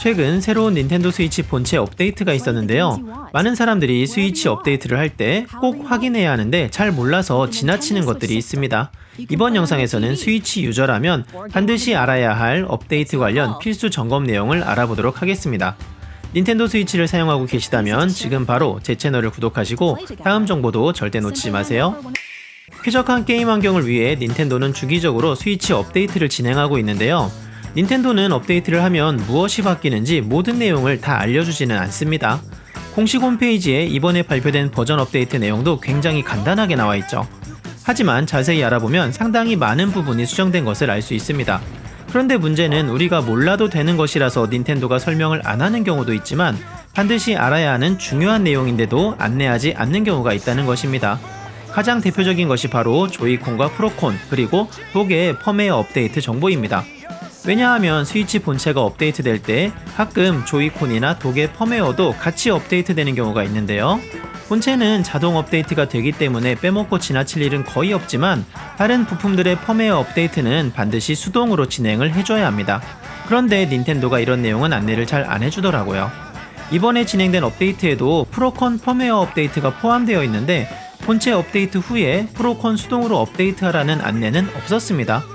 최근 새로운 닌텐도 스위치 본체 업데이트가 있었는데요. 많은 사람들이 스위치 업데이트를 할 때 꼭 확인해야 하는데 잘 몰라서 지나치는 것들이 있습니다. 이번 영상에서는 스위치 유저라면 반드시 알아야 할 업데이트 관련 필수 점검 내용을 알아보도록 하겠습니다. 닌텐도 스위치를 사용하고 계시다면 지금 바로 제 채널을 구독하시고 다음 정보도 절대 놓치지 마세요. 쾌적한 게임 환경을 위해 닌텐도는 주기적으로 스위치 업데이트를 진행하고 있는데요. 닌텐도는 업데이트를 하면 무엇이 바뀌는지 모든 내용을 다 알려주지는 않습니다. 공식 홈페이지에 이번에 발표된 버전 업데이트 내용도 굉장히 간단하게 나와 있죠. 하지만 자세히 알아보면 상당히 많은 부분이 수정된 것을 알 수 있습니다. 그런데 문제는 우리가 몰라도 되는 것이라서 닌텐도가 설명을 안 하는 경우도 있지만 반드시 알아야 하는 중요한 내용인데도 안내하지 않는 경우가 있다는 것입니다. 가장 대표적인 것이 바로 조이콘과 프로콘 그리고 독의 펌웨어 업데이트 정보입니다. 왜냐하면 스위치 본체가 업데이트될 때 가끔 조이콘이나 독의 펌웨어도 같이 업데이트되는 경우가 있는데요. 본체는 자동 업데이트가 되기 때문에 빼먹고 지나칠 일은 거의 없지만 다른 부품들의 펌웨어 업데이트는 반드시 수동으로 진행을 해줘야 합니다. 그런데 닌텐도가 이런 내용은 안내를 잘 안 해주더라고요. 이번에 진행된 업데이트에도 프로콘 펌웨어 업데이트가 포함되어 있는데 본체 업데이트 후에 프로콘 수동으로 업데이트하라는 안내는 없었습니다.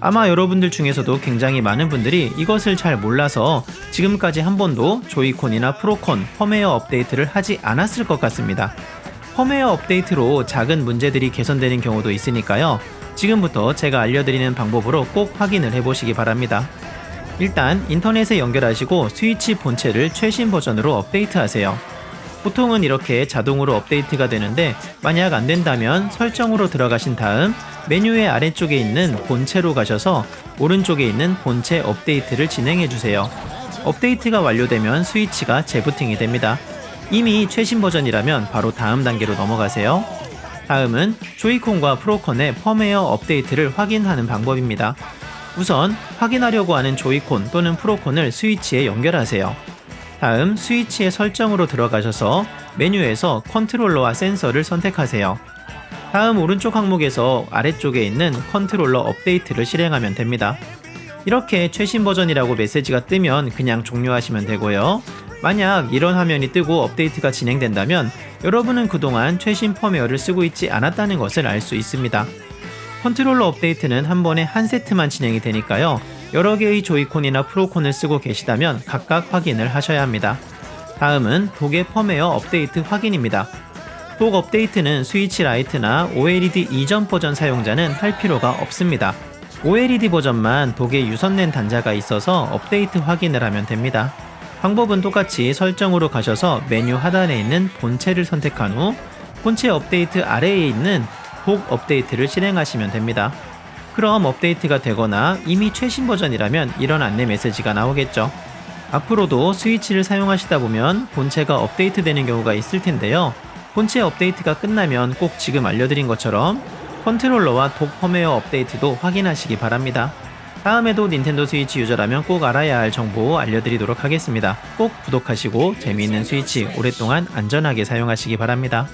아마 여러분들 중에서도 굉장히 많은 분들이 이것을 잘 몰라서 지금까지 한 번도 조이콘이나 프로콘 펌웨어 업데이트를 하지 않았을 것 같습니다. 펌웨어 업데이트로 작은 문제들이 개선되는 경우도 있으니까요. 지금부터 제가 알려드리는 방법으로 꼭 확인을 해보시기 바랍니다. 일단 인터넷에 연결하시고 스위치 본체를 최신 버전으로 업데이트하세요. 보통은 이렇게 자동으로 업데이트가 되는데 만약 안 된다면 설정으로 들어가신 다음 메뉴의 아래쪽에 있는 본체로 가셔서 오른쪽에 있는 본체 업데이트를 진행해 주세요. 업데이트가 완료되면 스위치가 재부팅이 됩니다. 이미 최신 버전이라면 바로 다음 단계로 넘어가세요. 다음은 조이콘과 프로콘의 펌웨어 업데이트를 확인하는 방법입니다. 우선 확인하려고 하는 조이콘 또는 프로콘을 스위치에 연결하세요. 다음 스위치의 설정으로 들어가셔서 메뉴에서 컨트롤러와 센서를 선택하세요. 다음 오른쪽 항목에서 아래쪽에 있는 컨트롤러 업데이트를 실행하면 됩니다. 이렇게 최신 버전이라고 메시지가 뜨면 그냥 종료하시면 되고요. 만약 이런 화면이 뜨고 업데이트가 진행된다면 여러분은 그동안 최신 펌웨어를 쓰고 있지 않았다는 것을 알 수 있습니다. 컨트롤러 업데이트는 한 번에 한 세트만 진행이 되니까요. 여러 개의 조이콘이나 프로콘을 쓰고 계시다면 각각 확인을 하셔야 합니다. 다음은 독의 펌웨어 업데이트 확인입니다. 독 업데이트는 스위치 라이트나 OLED 이전 버전 사용자는 할 필요가 없습니다. OLED 버전만 독의 유선랜 단자가 있어서 업데이트 확인을 하면 됩니다. 방법은 똑같이 설정으로 가셔서 메뉴 하단에 있는 본체를 선택한 후 본체 업데이트 아래에 있는 독 업데이트를 실행하시면 됩니다. 그럼 업데이트가 되거나 이미 최신 버전이라면 이런 안내 메시지가 나오겠죠. 앞으로도 스위치를 사용하시다 보면 본체가 업데이트되는 경우가 있을 텐데요. 본체 업데이트가 끝나면 꼭 지금 알려드린 것처럼 컨트롤러와 독 펌웨어 업데이트도 확인하시기 바랍니다. 다음에도 닌텐도 스위치 유저라면 꼭 알아야 할 정보 알려드리도록 하겠습니다. 꼭 구독하시고 재미있는 스위치 오랫동안 안전하게 사용하시기 바랍니다.